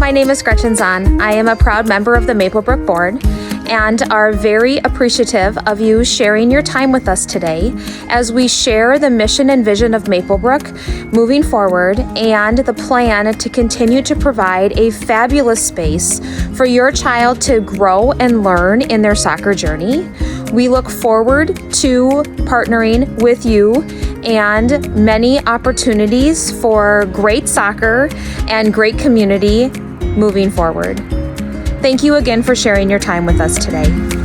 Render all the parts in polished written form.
My name is Gretchen Zahn. I am a proud member of the Maplebrook Board and are very appreciative of you sharing your time with us today as we share the mission and vision of Maplebrook moving forward and the plan to continue to provide a fabulous space for your child to grow and learn in their soccer journey. We look forward to partnering with you and many opportunities for great soccer and great community moving forward. Thank you again for sharing your time with us today.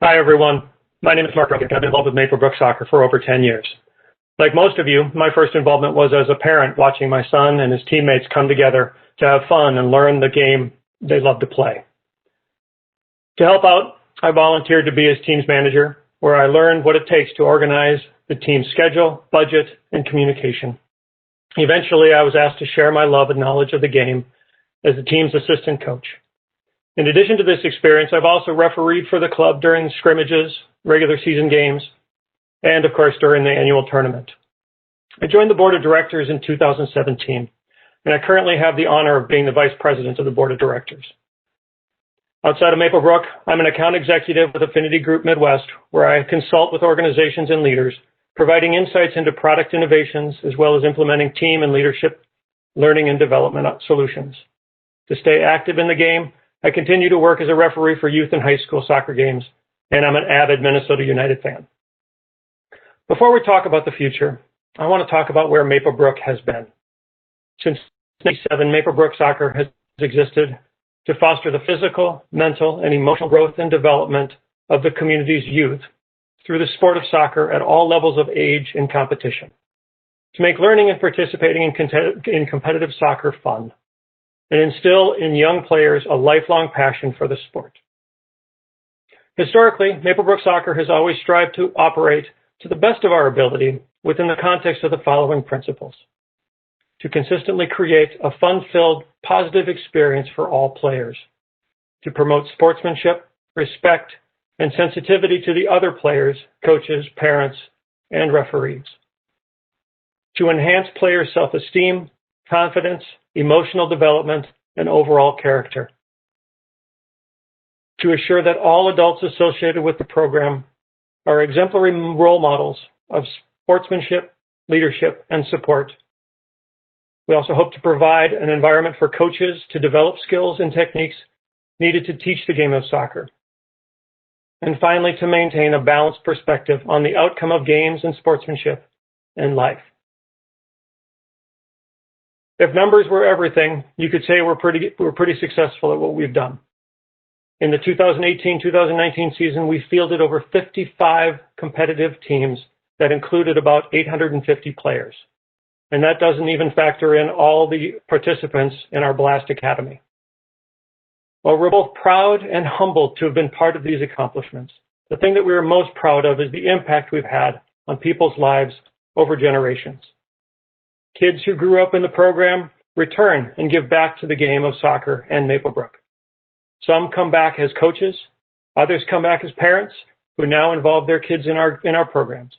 Hi, everyone. My name is Mark Rudnick. I've been involved with Maplebrook Soccer for over 10 years. Like most of you, my first involvement was as a parent watching my son and his teammates come together to have fun and learn the game they love to play. To help out, I volunteered to be his team's manager, where I learned what it takes to organize the team's schedule, budget, and communication. Eventually, I was asked to share my love and knowledge of the game as the team's assistant coach. In addition to this experience, I've also refereed for the club during scrimmages, regular season games, and of course during the annual tournament. I joined the board of directors in 2017, and I currently have the honor of being the vice president of the board of directors. Outside of Maplebrook, I'm an account executive with Affinity Group Midwest, where I consult with organizations and leaders, providing insights into product innovations, as well as implementing team and leadership learning and development solutions. To stay active in the game, I continue to work as a referee for youth and high school soccer games, and I'm an avid Minnesota United fan. Before we talk about the future, I want to talk about where Maplebrook has been. Since 1997, Maplebrook Soccer has existed to foster the physical, mental, and emotional growth and development of the community's youth through the sport of soccer at all levels of age and competition, to make learning and participating in competitive soccer fun, and instill in young players a lifelong passion for the sport. Historically, Maplebrook Soccer has always strived to operate to the best of our ability within the context of the following principles: to consistently create a fun-filled, positive experience for all players, to promote sportsmanship, respect, and sensitivity to the other players, coaches, parents, and referees, to enhance players' self-esteem, confidence, emotional development, and overall character, to assure that all adults associated with the program are exemplary role models of sportsmanship, leadership, and support. We also hope to provide an environment for coaches to develop skills and techniques needed to teach the game of soccer. And finally, to maintain a balanced perspective on the outcome of games and sportsmanship and life. If numbers were everything, you could say we're pretty successful at what we've done. In the 2018-2019 season, we fielded over 55 competitive teams that included about 850 players. And that doesn't even factor in all the participants in our Blast Academy. While we're both proud and humbled to have been part of these accomplishments, the thing that we are most proud of is the impact we've had on people's lives over generations. Kids who grew up in the program return and give back to the game of soccer and Maplebrook. Some come back as coaches, others come back as parents who now involve their kids in our programs.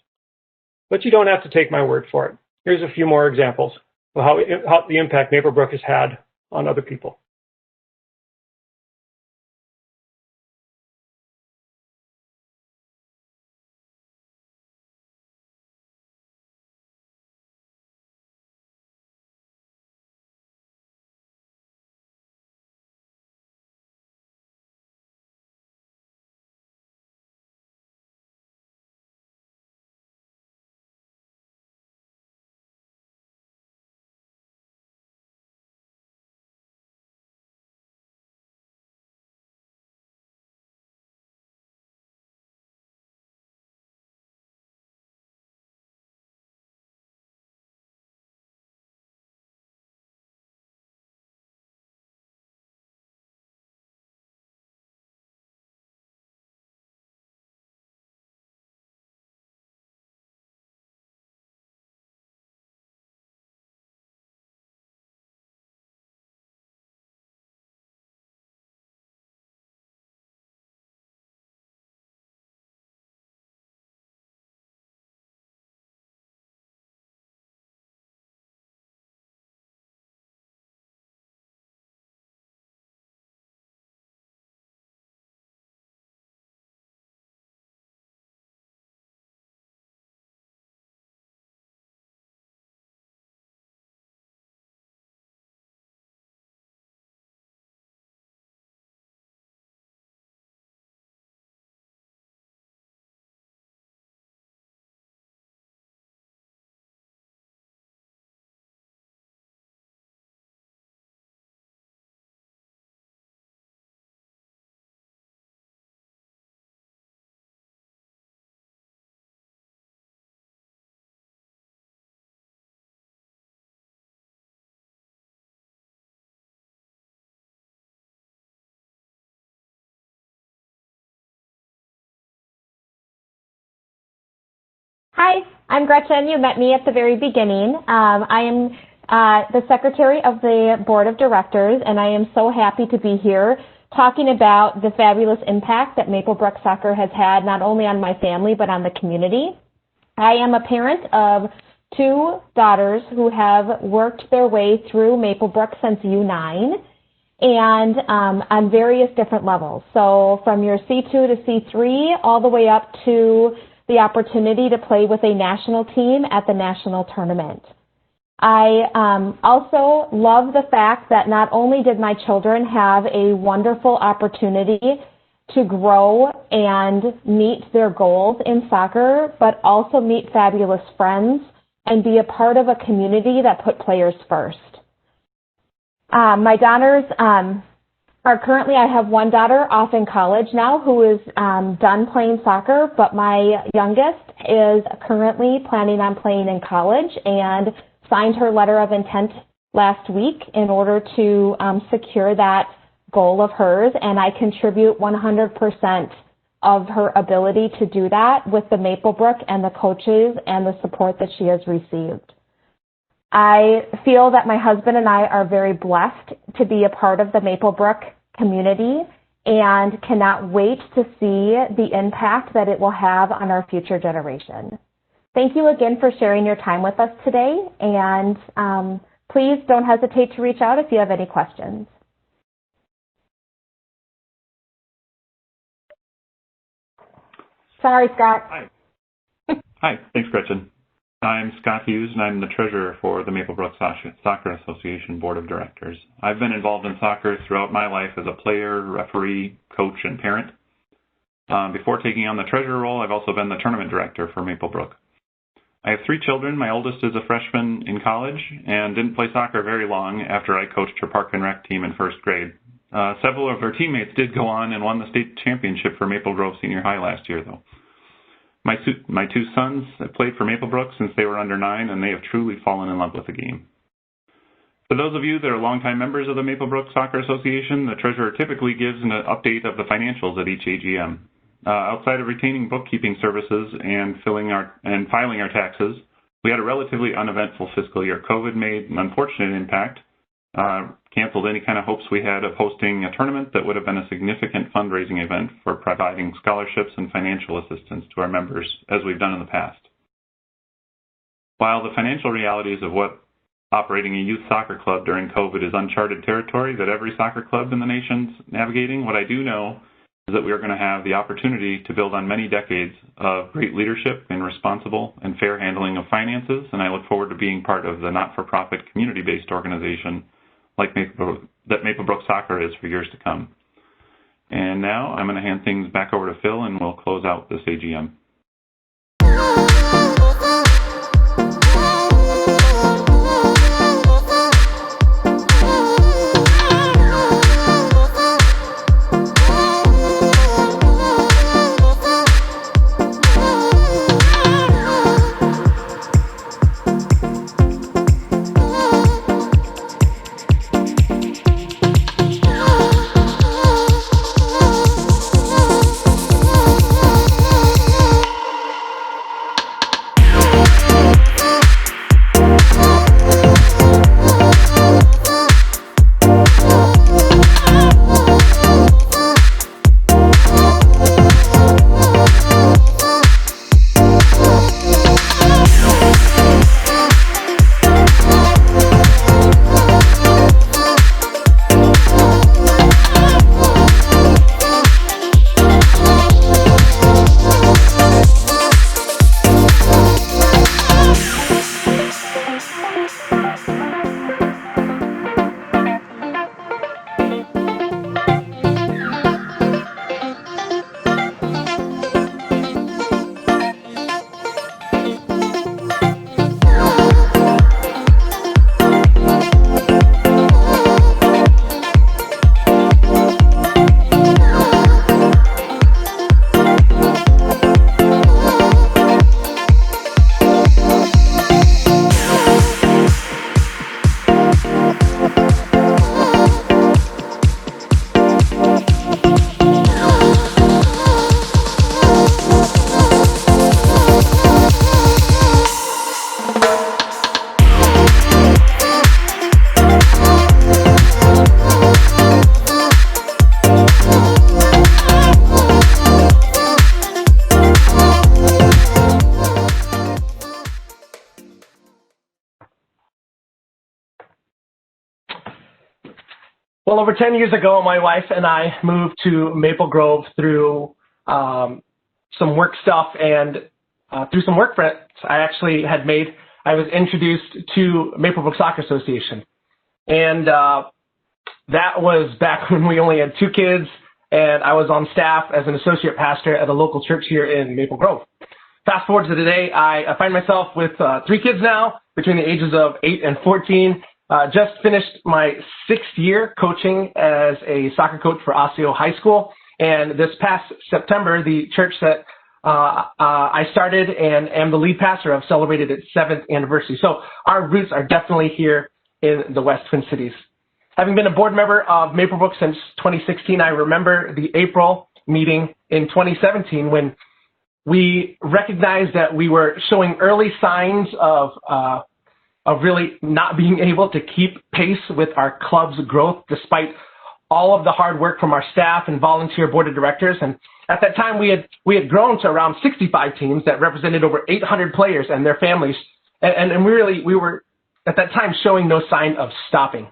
But you don't have to take my word for it. Here's a few more examples of how the impact Maplebrook has had on other people. Hi, I'm Gretchen. You met me at the very beginning. I am the Secretary of the Board of Directors, and I am so happy to be here talking about the fabulous impact that Maplebrook Soccer has had not only on my family but on the community. I am a parent of 2 daughters who have worked their way through Maplebrook since U9 and on various different levels. So from your C2 to C3 all the way up to the opportunity to play with a national team at the national tournament. I also love the fact that not only did my children have a wonderful opportunity to grow and meet their goals in soccer, but also meet fabulous friends and be a part of a community that put players first. My daughters are currently, I have one daughter off in college now who is done playing soccer, but my youngest is currently planning on playing in college and signed her letter of intent last week in order to secure that goal of hers, and I contribute 100% of her ability to do that with the Maplebrook and the coaches and the support that she has received. I feel that my husband and I are very blessed to be a part of the Maplebrook community and cannot wait to see the impact that it will have on our future generation. Thank you again for sharing your time with us today, and please don't hesitate to reach out if you have any questions. Sorry, Scott. Hi. Hi, thanks, Gretchen. I'm Scott Hughes, and I'm the treasurer for the Maplebrook Soccer Association Board of Directors. I've been involved in soccer throughout my life as a player, referee, coach, and parent. Before taking on the treasurer role, I've also been the tournament director for Maplebrook. I have 3 children. My oldest is a freshman in college and didn't play soccer very long after I coached her park and rec team in first grade. Several of her teammates did go on and won the state championship for Maple Grove Senior High last year, though. My 2 sons have played for Maplebrook since they were under 9, and they have truly fallen in love with the game. For those of you that are longtime members of the Maplebrook Soccer Association, the treasurer typically gives an update of the financials at each AGM. Outside of retaining bookkeeping services and filing our taxes, we had a relatively uneventful fiscal year. COVID made an unfortunate impact, canceled any kind of hopes we had of hosting a tournament that would have been a significant fundraising event for providing scholarships and financial assistance to our members, as we've done in the past. While the financial realities of what operating a youth soccer club during COVID is uncharted territory that every soccer club in the nation's navigating, what I do know is that we are going to have the opportunity to build on many decades of great leadership and responsible and fair handling of finances, and I look forward to being part of the not-for-profit community-based organization like that Maplebrook Soccer is for years to come. And now I'm going to hand things back over to Phil, and we'll close out this AGM. Well, over 10 years ago, my wife and I moved to Maple Grove through some work stuff and through some work friends I was introduced to Maple Brook Soccer Association. And that was back when we only had 2 kids, and I was on staff as an associate pastor at a local church here in Maple Grove. Fast forward to today, I find myself with 3 kids now, between the ages of 8 and 14. Just finished my 6th year coaching as a soccer coach for Osseo High School. And this past September, the church that I started and am the lead pastor of celebrated its 7th anniversary. So our roots are definitely here in the West Twin Cities. Having been a board member of Maple Brook since 2016, I remember the April meeting in 2017 when we recognized that we were showing early signs of really not being able to keep pace with our club's growth despite all of the hard work from our staff and volunteer board of directors. And at that time, we had grown to around 65 teams that represented over 800 players and their families. And we were at that time showing no sign of stopping.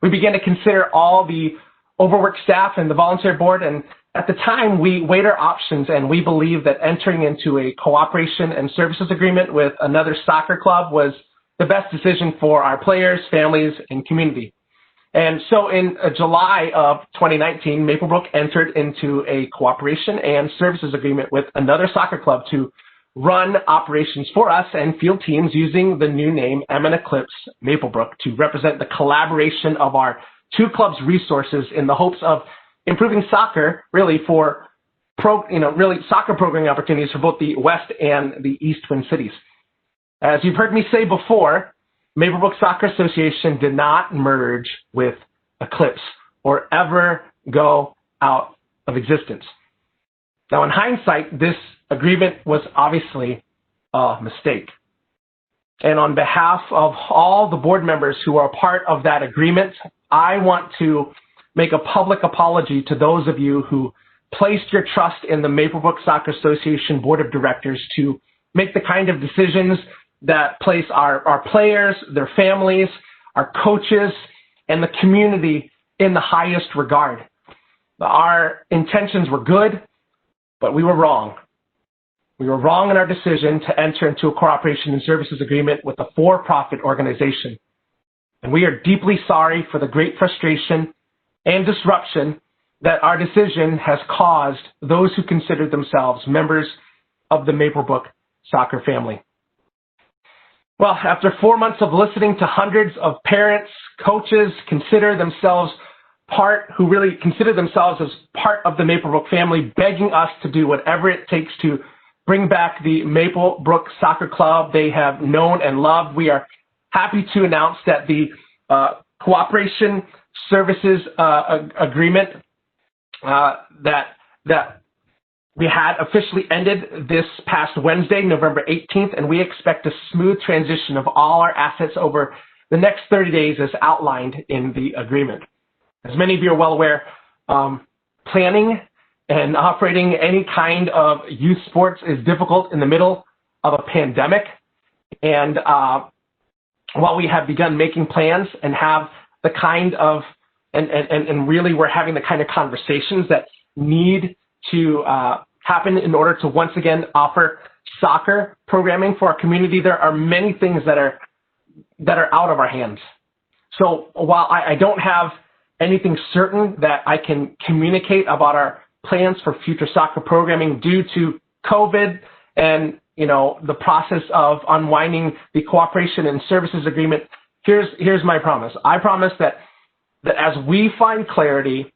We began to consider all the overworked staff and the volunteer board. And at the time, we weighed our options, and we believed that entering into a cooperation and services agreement with another soccer club was the best decision for our players, families, and community. And so in July of 2019, Maple Brook entered into a cooperation and services agreement with another soccer club to run operations for us and field teams using the new name Emin Eclipse Maple Brook to represent the collaboration of our 2 clubs' resources in the hopes of improving soccer really for soccer programming opportunities for both the West and the East Twin Cities. As you've heard me say before, Maple Brook Soccer Association did not merge with Eclipse or ever go out of existence. Now, in hindsight, this agreement was obviously a mistake. And on behalf of all the board members who are part of that agreement, I want to make a public apology to those of you who placed your trust in the Maple Brook Soccer Association Board of Directors to make the kind of decisions that place our players, their families, our coaches, and the community in the highest regard. Our intentions were good, but we were wrong. We were wrong in our decision to enter into a cooperation and services agreement with a for-profit organization. And we are deeply sorry for the great frustration and disruption that our decision has caused those who consider themselves members of the Maple Brook soccer family. Well, after 4 months of listening to hundreds of parents, coaches who consider themselves as part of the Maple Brook family, begging us to do whatever it takes to bring back the Maple Brook Soccer Club they have known and loved, we are happy to announce that the cooperation services agreement that we had officially ended this past Wednesday, November 18th, and we expect a smooth transition of all our assets over the next 30 days as outlined in the agreement. As many of you are well aware, planning and operating any kind of youth sports is difficult in the middle of a pandemic. And while we have begun making plans and have the kind of, and really we're having the kind of conversations that need to happen in order to once again offer soccer programming for our community, there are many things that are out of our hands. So while I don't have anything certain that I can communicate about our plans for future soccer programming due to COVID and the process of unwinding the cooperation and services agreement, here's my promise. I promise that as we find clarity,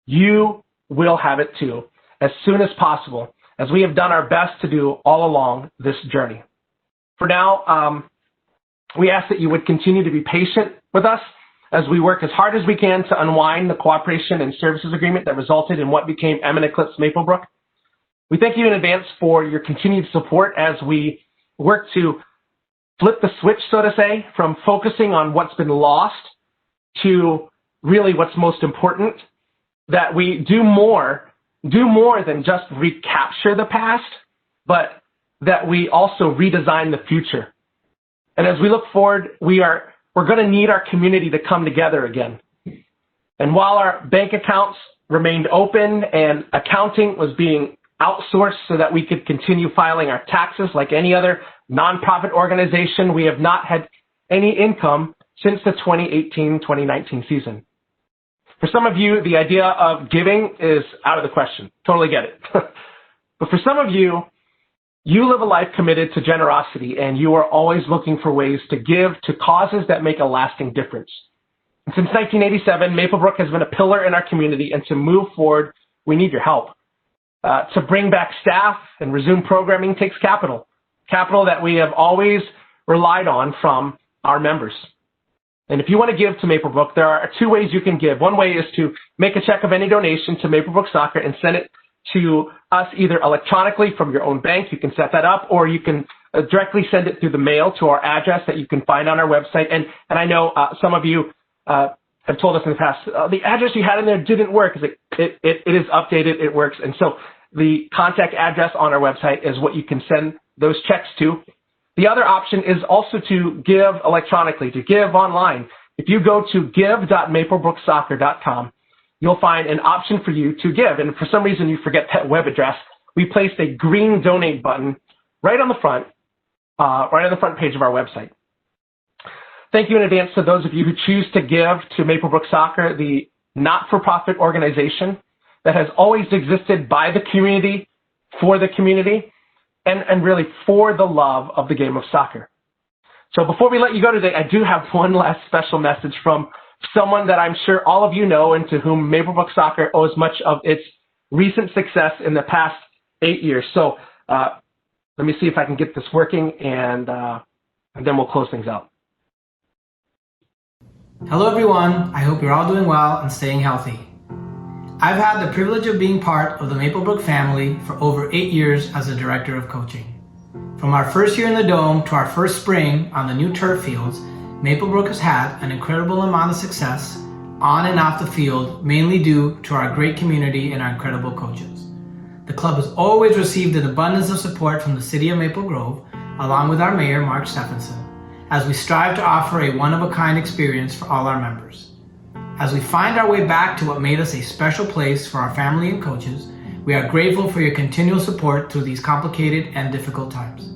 you will have it too, as soon as possible, as we have done our best to do all along this journey. For now, we ask that you would continue to be patient with us as we work as hard as we can to unwind the cooperation and services agreement that resulted in what became Emin Eclipse Maple Brook. We thank you in advance for your continued support as we work to flip the switch, so to say, from focusing on what's been lost to really what's most important, that we do more than just recapture the past, but that we also redesign the future. And as we look forward, we're going to need our community to come together again. And while our bank accounts remained open and accounting was being outsourced so that we could continue filing our taxes like any other nonprofit organization, we have not had any income since the 2018-2019 season. For some of you, the idea of giving is out of the question. Totally get it. But for some of you, you live a life committed to generosity, and you are always looking for ways to give to causes that make a lasting difference. And since 1987, Maplebrook has been a pillar in our community, and to move forward, we need your help. To bring back staff and resume programming takes capital that we have always relied on from our members. And if you want to give to Maplebrook, there are two ways you can give. One way is to make a check of any donation to Maplebrook Soccer and send it to us either electronically from your own bank. You can set that up, or you can directly send it through the mail to our address that you can find on our website. And I know some of you have told us in the past, the address you had in there didn't work. It is updated, it works. And so the contact address on our website is what you can send those checks to. The other option is also to give electronically, to give online. If you go to give.maplebrookssoccer.com, you'll find an option for you to give. And for some reason you forget that web address, we placed a green donate button right on the front page of our website. Thank you in advance to those of you who choose to give to Maplebrook Soccer, the not-for-profit organization that has always existed by the community, for the community, and really for the love of the game of soccer. So before we let you go today, I do have one last special message from someone that I'm sure all of you know and to whom Maplebrook Soccer owes much of its recent success in the past 8 years. So let me see if I can get this working, and then we'll close things out. Hello everyone, I hope you're all doing well and staying healthy. I've had the privilege of being part of the Maplebrook family for over 8 years as a director of coaching. From our first year in the Dome to our first spring on the new turf fields, Maplebrook has had an incredible amount of success on and off the field, mainly due to our great community and our incredible coaches. The club has always received an abundance of support from the city of Maple Grove, along with our mayor, Mark Stephenson, as we strive to offer a one-of-a-kind experience for all our members. As we find our way back to what made us a special place for our family and coaches, we are grateful for your continual support through these complicated and difficult times.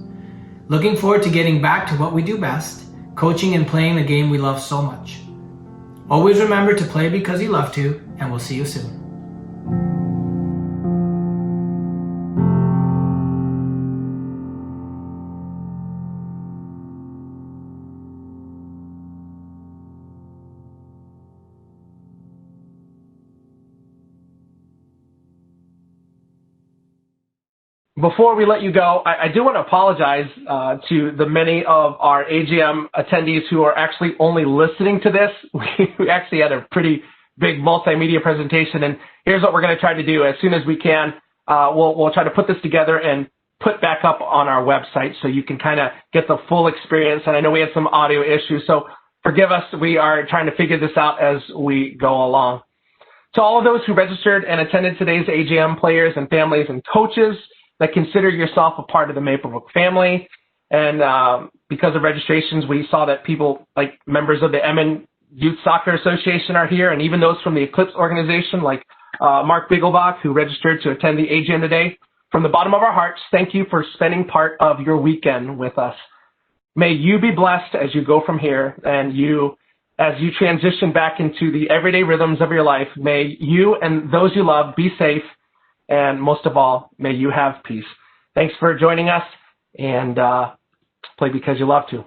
Looking forward to getting back to what we do best, coaching and playing the game we love so much. Always remember to play because you love to, and we'll see you soon. Before we let you go, I do want to apologize to the many of our AGM attendees who are actually only listening to this. We actually had a pretty big multimedia presentation, and here's what we're going to try to do. As soon as we can, we'll try to put this together and put back up on our website so you can kind of get the full experience. And I know we had some audio issues, so forgive us. We are trying to figure this out as we go along. To all of those who registered and attended today's AGM, players and families and coaches that consider yourself a part of the Maplebrook family. And because of registrations, we saw that people like members of the Emmon Youth Soccer Association are here, and even those from the Eclipse organization like Mark Bigglebach, who registered to attend the AGM today. From the bottom of our hearts, thank you for spending part of your weekend with us. May you be blessed as you go from here, and as you transition back into the everyday rhythms of your life. May you and those you love be safe, and most of all, may you have peace. Thanks for joining us, and play because you love to.